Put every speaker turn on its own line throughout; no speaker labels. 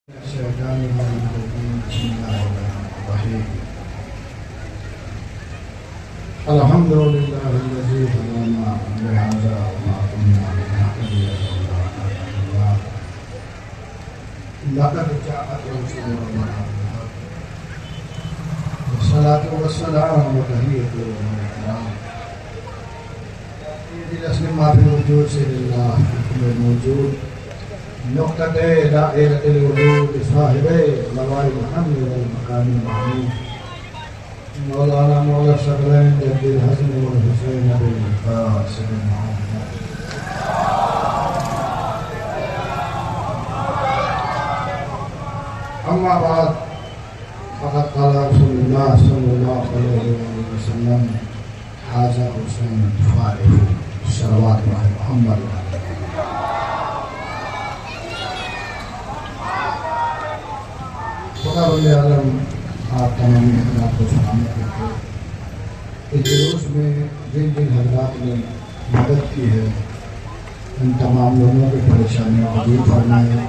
الشيطان الرجيم. بسم الله الرحمن الرحيم. الحمد لله الذي هدانا لهذا وما كنا لنهتدي لولا ان هدانا الله. لقد جاءت رسل ربنا بالحق والصلاة والسلام وتحية والإكرام سيد الأصل ما في الوجود سيد الله في الموجود نقطة دائرة الوجود صاحب لواء محمد والمقام المحمود مولانا مولا الثقلين جد الحسن والحسين بالقاسم محمد. أما بعد فقد قال رسول الله صلى الله عليه وسلم هذا حسين فارغ صلوات الله محمد. خدا ولی عالم آپ تمام حضرات کو سلامت کرتے اس جلوس میں جن جن حضرات نے مدد کی ہے ان تمام لوگوں کی پریشانیوں کو دور فرمائے.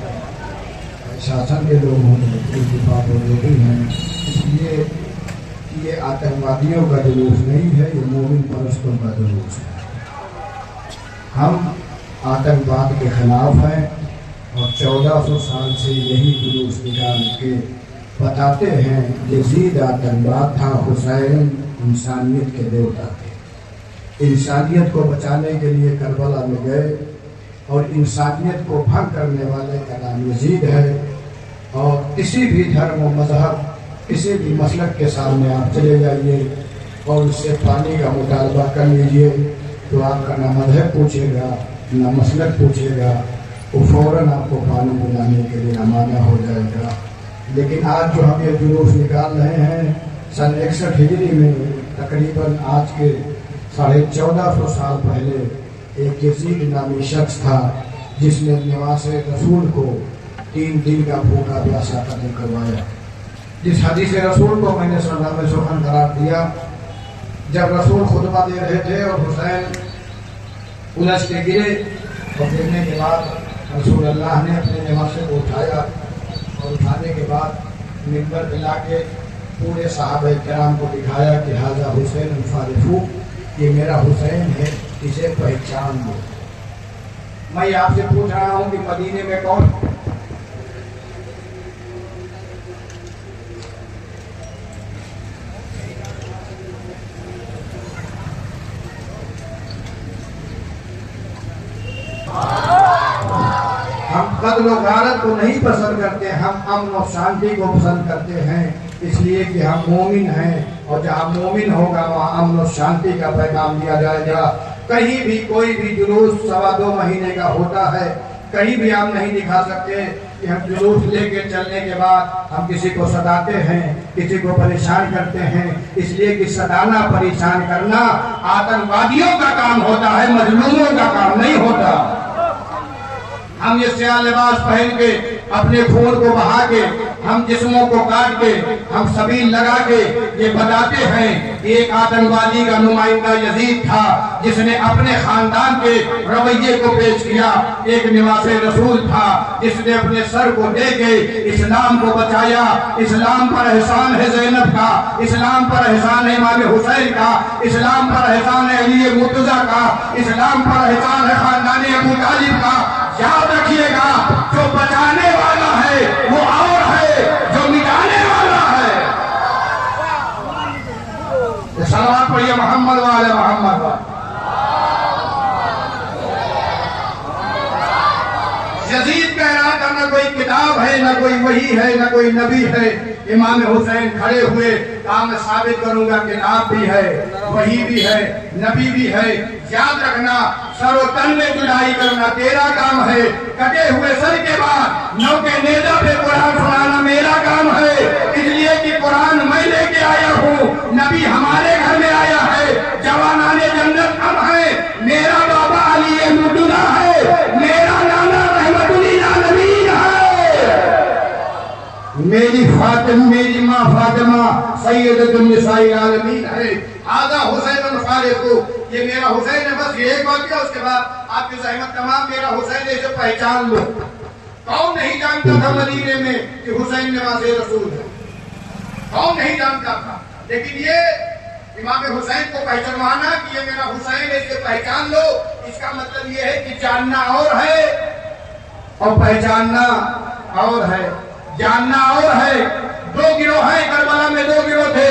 شاسن کے لوگ ہوں اتفاق و جو بھی ہیں اس لیے کہ یہ آتنکوادیوں کا جلوس نہیں ہے، یہ مومن پرستوں کا جلوس ہے. ہم آتنکواد کے خلاف ہیں اور 1400 سال سے یہی جلوس نکال کے بتاتے ہیں یزید آتنکواد تھا، حسین انسانیت کے دیوتا تھے. انسانیت کو بچانے کے لیے کربلا میں گئے اور انسانیت کو بھنگ کرنے والے کا نام یزید ہے. اور کسی بھی دھرم و مذہب کسی بھی مسلک کے سامنے آپ چلے جائیے اور اس سے پانی کا مطالبہ کر لیجئے تو آپ کا نہ مذہب پوچھے گا نہ مسلک پوچھے گا، وہ فوراً آپ کو پانی پلانے کے لیے روانہ ہو جائے گا. لیکن آج جو ہم یہ جلوس نکال رہے ہیں سن 61 ہجری میں تقریباً آج کے 1450 سال پہلے ایک یزید نامی شخص تھا جس نے نواس رسول کو 3 دن کا بھوکا پیاسا قتل کروایا. جس حدیث رسول کو میں نے سنام سخن قرار دیا، جب رسول خطبہ دے رہے تھے اور حسین الجھ کے گرے اور گرنے کے بعد رسول اللہ نے اپنے نواسے کو اٹھایا اور اٹھانے کے بعد منبر پہ لا کے پورے صحابہ کرام کو دکھایا کہ ھذا حسین الفارغ، یہ میرا حسین ہے، اسے پہچان دو. میں آپ سے پوچھ رہا ہوں کہ مدینے میں کون ہم قتل و غارت کو نہیں پسند کرتے، ہم امن و شانتی کو پسند کرتے ہیں، اس لیے کہ ہم مومن ہیں اور جہاں مومن ہوگا وہاں امن و شانتی کا پیغام دیا جائے گا. کہیں بھی کوئی بھی جلوس 2.25 مہینے کا ہوتا ہے، کہیں بھی آپ نہیں دکھا سکتے کہ ہم جلوس لے کے چلنے کے بعد ہم کسی کو ستاتے ہیں، کسی کو پریشان کرتے ہیں. اس لیے کہ ستانا پریشان کرنا آتنکوادیوں کا کام ہوتا ہے، مظلوموں کا کام نہیں ہوتا. ہم یہ سیاہ لباس پہن کے اپنے خون کو بہا کے ہم جسموں کو کاٹ کے ہم سبیل لگا کے یہ بتاتے ہیں کہ ایک آتنکوادی کا نمائندہ یزید تھا جس نے اپنے خاندان کے رویے کو پیش کیا. ایک نواس رسول تھا جس نے اپنے سر کو دے کے اسلام کو بچایا. اسلام پر احسان ہے زینب کا، اسلام پر احسان ہے امام حسین کا، اسلام پر احسان ہے علی مرتضیٰ کا، اسلام پر احسان ہے خاندان ابو طالب کا. یاد رکھیے گا جو بچانے والا ہے وہ اور ہے جو مٹانے والا ہے. صلوات پڑھیے محمد وعلی محمد. یزید کہہ رہا تھا نہ کوئی کتاب ہے نہ کوئی وحی ہے نہ کوئی نبی ہے. امام حسین کھڑے ہوئے کہا میں ثابت کروں گا کتاب بھی ہے، وحی بھی ہے، نبی بھی ہے. یاد رکھنا سر و تن میں جدائی کرنا تیرا کام ہے، کٹے ہوئے سر کے بعد نو کے نیزہ پہ قرآن سنانا میرا کام ہے. اس لیے کہ قرآن میں لے کے آیا ہوں، نبی ہمارے گھر میں آیا ہے، جوانان جنت ہم ہیں. میرا بابا علی مرتضیٰ ہے، میرا نانا رحمت للعالمین ہے، میری میری ماں فاطمہ سیدۃ النساء العالمین ہے. ھذا حسین الفارغ، یہ میرا حسین ہے. بس یہ ایک واقعہ، اس کے بعد آپ کی زحمت تمام میرا حسین ہے، اسے پہچان لو.
کون نہیں جانتا تھا مدینے میں کہ حسین نواز رسول ہے؟ کون نہیں جانتا تھا؟ لیکن یہ امام حسین کو پہچانوانا کہ یہ میرا حسین ہے، اسے پہچان لو، اس کا مطلب یہ ہے کہ جاننا اور ہے اور پہچاننا اور ہے۔ جاننا اور ہے۔ دو گروہ ہیں کربلا میں، دو گروہ تھے،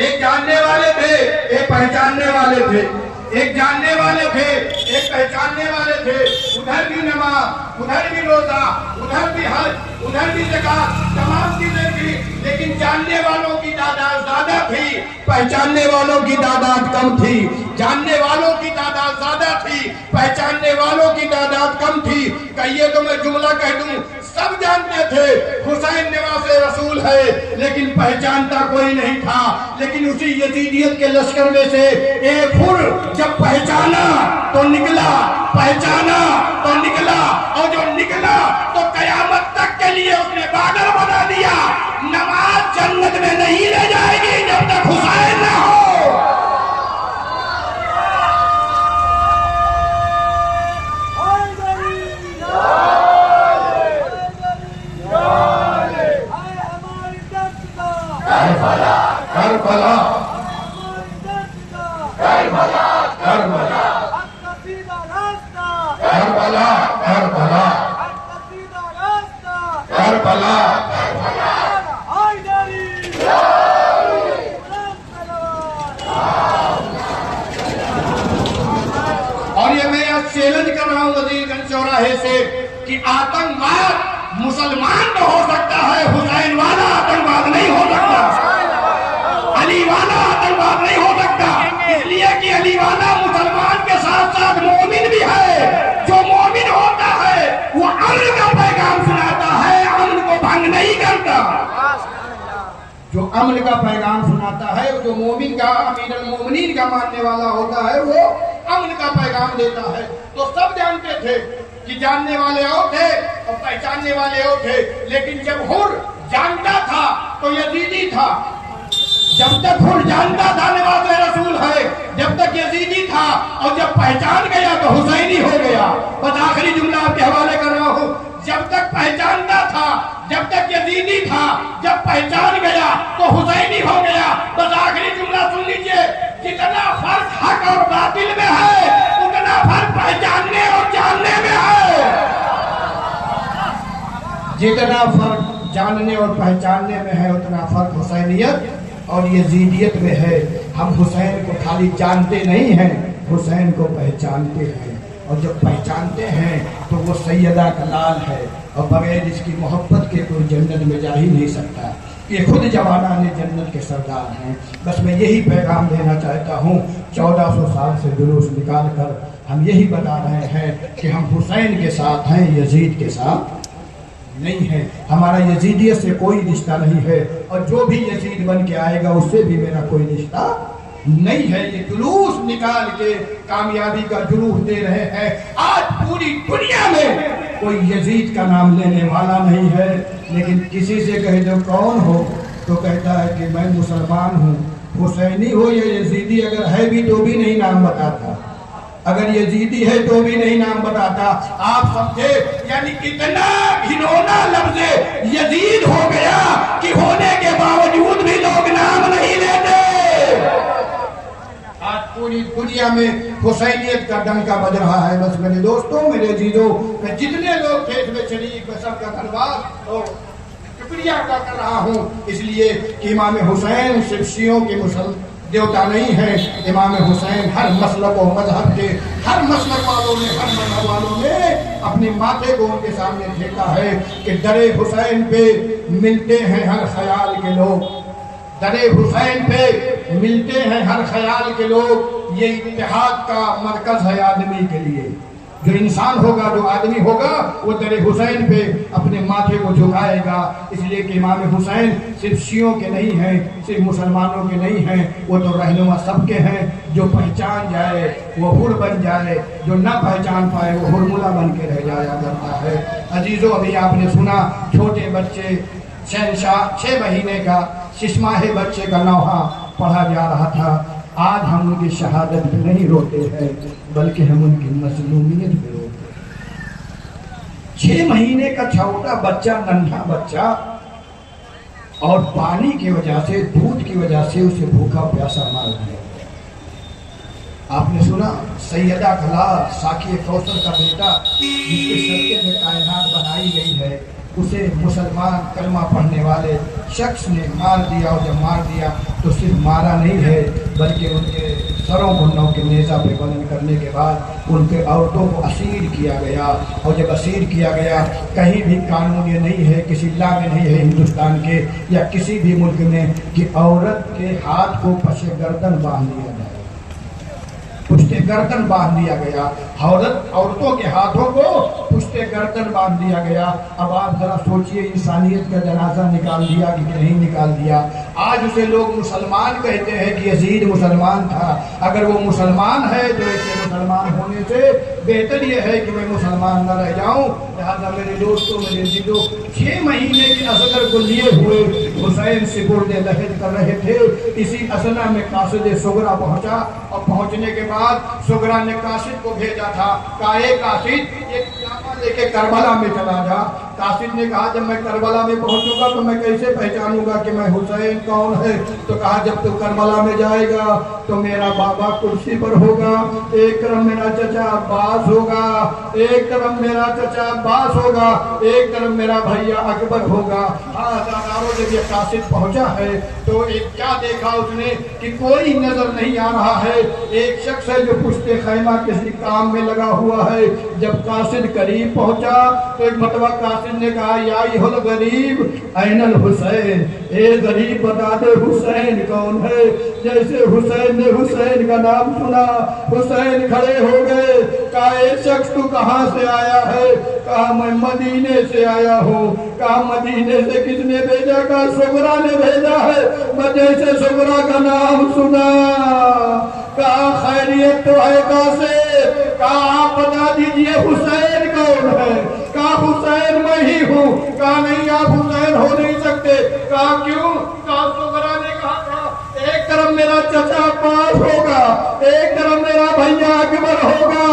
ایک جاننے والے تھے، ایک پہچاننے والے تھے۔ ایک جاننے والے تھے، ایک پہچاننے والے تھے۔ ادھر بھی نماز، ادھر بھی روزہ، ادھر بھی حج، ادھر بھی زکات، تمام چیزیں تھی، لیکن جاننے والوں کی تعداد زیادہ تھی، پہچاننے والوں کی تعداد کم تھی۔ جاننے والوں کی تعداد زیادہ تھی، پہچاننے والوں کی تعداد کم تھی۔ کہیے تو میں جملہ کہہ دوں، سب جانتے تھے حسین نواز رسول ہے، لیکن پہچانتا کوئی نہیں تھا۔ لیکن اسی یزیدیت کے لشکر میں سے ایک حر جب پہچانا تو نکلا، پہچانا تو نکلا، اور جو نکلا تو قیامت تک کے لیے اس نے بارڈر بنا دیا، نماز جنت میں نہیں لے جائے گی جب تک حسین نہ ہو۔ کربلا کربلا کربلا کربلا کربلا کربلا۔ اور یہ میں چیلنج کر رہا ہوں وزیر گنج چوراہے سے کہ آتنکواد مسلمان تو ہو سکتا ہے، حسین والا آتنکواد نہیں ہو سکتا، علی والا آتنکواد نہیں ہو سکتا، اس لیے کہ علی والا مسلمان کے ساتھ ساتھ مومن بھی ہے۔ جو مومن ہوتا ہے وہ امن کا پیغام سناتا ہے، امن کو بھنگ نہیں کرتا۔ جو امن کا پیغام سناتا ہے، جو مومن کا، امیر المومنین کا ماننے والا ہوتا ہے، وہ امن کا پیغام دیتا ہے۔ تو سب جانتے تھے کہ جاننے والے اور تھے اور پہچاننے والے اور تھے، لیکن جب حر جانتا تھا تو یزیدی تھا۔ جب تک حر جانتا تھا نواز رسول ہے، جب تک یزیدی تھا، اور جب پہچان گیا تو حسینی ہو گیا۔ بس آخری جملہ آپ کے حوالے کر رہا ہوں، جب تک پہچانتا تھا، جب تک یزیدی تھا، جب پہچان گیا تو حسینی ہو گیا۔ بس آخری جملہ سن لیجئے، جتنا فرق حق اور باطل میں ہے اتنا فرق پہچاننے اور جاننے میں ہے۔ جتنا فرق جاننے اور پہچاننے میں ہے اتنا فرق حسینیت اور یزیدیت میں ہے۔ ہم حسین کو خالی جانتے نہیں ہیں، حسین کو پہچانتے ہیں، اور جب پہچانتے ہیں تو وہ سیدہ کا لال ہے، اور بغیر اس کی محبت کے کوئی جنت میں جا ہی نہیں سکتا۔ یہ خود جوانان جنت کے سردار ہیں۔ بس میں یہی پیغام دینا چاہتا ہوں، 1400 سال سے جلوس نکال کر ہم یہی بتا رہے ہیں کہ ہم حسین کے ساتھ ہیں، یزید کے ساتھ نہیں ہے۔ ہمارا یزیدیت سے کوئی رشتہ نہیں ہے، اور جو بھی یزید بن کے آئے گا اس سے بھی میرا کوئی رشتہ نہیں ہے۔ یہ جلوس نکال کے کامیابی کا جلوس دے رہے ہیں۔ آج پوری دنیا میں کوئی یزید کا نام لینے والا نہیں ہے، لیکن کسی سے کہے تو کون ہو تو کہتا ہے کہ میں مسلمان ہوں۔ حسینی ہو یا یزیدی اگر ہے بھی تو بھی نہیں نام بتاتا، اگر یزیدی ہے تو بھی نہیں نام بتاتا۔ آپ سمجھے، یعنی اتنا گھنونا لفظ یزید ہو گیا کہ ہونے کے باوجود بھی لوگ نام نہیں لیتے۔ آج پوری دنیا میں حسینیت کا ڈنکا بج رہا ہے۔ بس میرے دوستوں، میرے عزیزوں، میں جتنے لوگ تھے اس میں شریک، میں سب کا دھنیواد اور شکریہ ادا کر رہا ہوں، اس لیے کہ امام حسین صرف شیعوں کے دیوتا نہیں ہے۔ امام حسین ہر مسلک و مذہب کے، ہر مسلک والوں نے، ہر مذہب والوں نے اپنے ماتھے کو ان کے سامنے پھینکا ہے کہ در حسین پہ ملتے ہیں ہر خیال کے لوگ، در حسین پہ ملتے ہیں ہر خیال کے لوگ۔ یہ اتحاد کا مرکز ہے آدمی کے لیے۔ جو انسان ہوگا، جو آدمی ہوگا، وہ در حسین پہ اپنے ماتھے کو جھکائے گا۔ اس لیے کہ امام حسین صرف شیعوں کے نہیں ہیں، صرف مسلمانوں کے نہیں ہیں، وہ تو رہنما سب کے ہیں۔ جو پہچان جائے وہ حر بن جائے، جو نہ پہچان پائے وہ حرملہ بن کے رہ جایا کرتا ہے۔ عزیزوں، ابھی آپ نے سنا چھوٹے بچے شہنشاہ 6 مہینے کا 6 ماہ بچے کا نوحہ پڑھا جا رہا تھا۔ آج ہم ان کی شہادت پہ نہیں روتے ہیں، بلکہ ہم ان کی مظلومیت پہ روتے ہیں۔
6 مہینے کا چھوٹا بچہ، ننھا بچہ، اور پانی کی وجہ سے، دودھ کی وجہ سے اسے بھوکا پیاسا مار دیا۔ آپ نے سنا سیدہ کلال، ساقی کوثر کا بیٹا، جس کے صدقے میں کائنات بنائی گئی ہے، اسے مسلمان کلمہ پڑھنے والے شخص نے مار دیا، اور جب مار دیا تو صرف مارا نہیں ہے بلکہ ان کے سروں منوں کے نیزہ پہ بلند کرنے کے بعد ان کے عورتوں کو اسیر کیا گیا، اور جب اسیر کیا گیا، کہیں بھی قانون یہ نہیں ہے، کسی لا میں نہیں ہے ہندوستان کے یا کسی بھی ملک میں کہ عورت کے ہاتھ کو پشت گردن باندھ دیا جائے، پشت گردن باندھ دیا گیا، عورتوں کے ہاتھوں کو پشت گردن باندھ دیا گیا۔ اب آپ ذرا سوچئے انسانیت کا جنازہ نکال دیا کہ نہیں نکال دیا۔ آج اسے لوگ مسلمان کہتے ہیں کہ یزید مسلمان تھا، اگر وہ مسلمان ہے تو ایسے مسلمان ہونے سے بہتر یہ ہے کہ میں مسلمان نہ رہ جاؤں۔ لہذا میرے دوستوں، میرے عزیزوں، 6 مہینے کے اصغر کو لیے ہوئے حسین سپرد لحد کر رہے تھے۔ اسی اثنا میں قاصد صغرا پہنچا، اور پہنچنے کے بعد صغرا نے قاصد کو بھیجا تھا، کہا اے قاصد ایک جامہ لے کے کربلا میں چلا جا۔ قاصد نے کہا جب میں کربلا میں پہنچوں گا تو میں کیسے پہچانوں گا کہ میں حسین کون ہے؟ تو کہا جب تو کربلا میں جائے گا تو میرا بابا کرسی پر ہوگا، ایک طرف میرا چچا عباس ہوگا، ایک طرف میرا چچا عباس ہوگا، ایک طرف میرا بھیا اکبر ہوگا۔ جب یہ قاصد پہنچا ہے تو ایک کیا دیکھا اس نے کہ کوئی نظر نہیں آ رہا ہے، ایک شخص ہے جو پشت خیمہ کسی کام میں لگا ہوا ہے۔ جب قاصد قریب پہنچا تو ایک مرتبہ قاصد نے کہا یا ایھا الغریب این الحسین، اے غریب بتا دے حسین کون ہے؟ جیسے حسین نے حسین کا نام سنا، حسین کھڑے ہو گئے، کہا اے شخص تو کہاں سے آیا ہے؟ کہا میں مدینے سے آیا ہوں۔ کہا مدینے سے کس نے بھیجا؟ کہا صغرا نے بھیجا ہے۔ میں جیسے صغرا کا نام سنا، کہا خیریت تو ہے قاصد؟ کہا آپ بتا دیجئے حسین کون ہے؟ کہا حسین میں ہی ہوں۔ کہا نہیں آپ حسین ہو نہیں سکتے۔ کہا کیوں؟ کہا صغرا نے کہا تھا ایک طرف میرا چچا عباس ہوگا، ایک طرف میرا بھیا اکبر ہوگا۔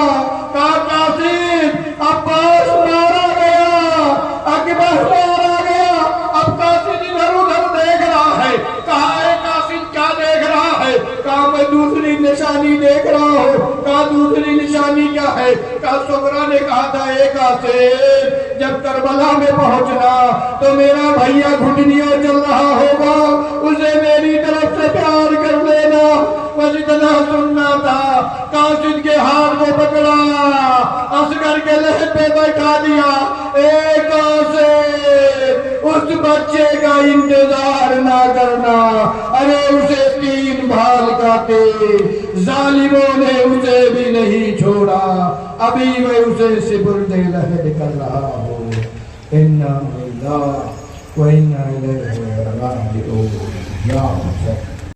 کہا قاصد عباس مارا گیا، اکبر مارا گیا، اب قاصد ادھر ادھر دیکھ رہا ہے۔ کہا اے قاصد کیا دیکھ رہا ہے؟ کہا میں دوسری نشانی دیکھ رہا ہوں۔ کہا دوسری نشانی کیا ہے؟ کہا صغرا نے کہا تھا اے قاصد جب کربلا میں پہنچنا تو میرا بھیا گھٹنیاں چل رہا ہوگا، اسے میری طرف سے پیار کر لینا۔ بس اتنا سننا تھا۔ قاصد کے ہاتھ کو پکڑا، اصغر کے لحد پہ بیٹھا دیا۔ اے قاصد اس بچے کا انتظار نہ کرنا، ارے اسے 3 بھال کاٹے، ظالموں نے اسے بھی نہیں چھوڑا، ابھی میں اسے سپرد لحد کر رہا ہوں۔ اِنَّا لِلَّهِ وَإِنَّا إِلَيْهِ رَاجِعُونَ۔ یا حسین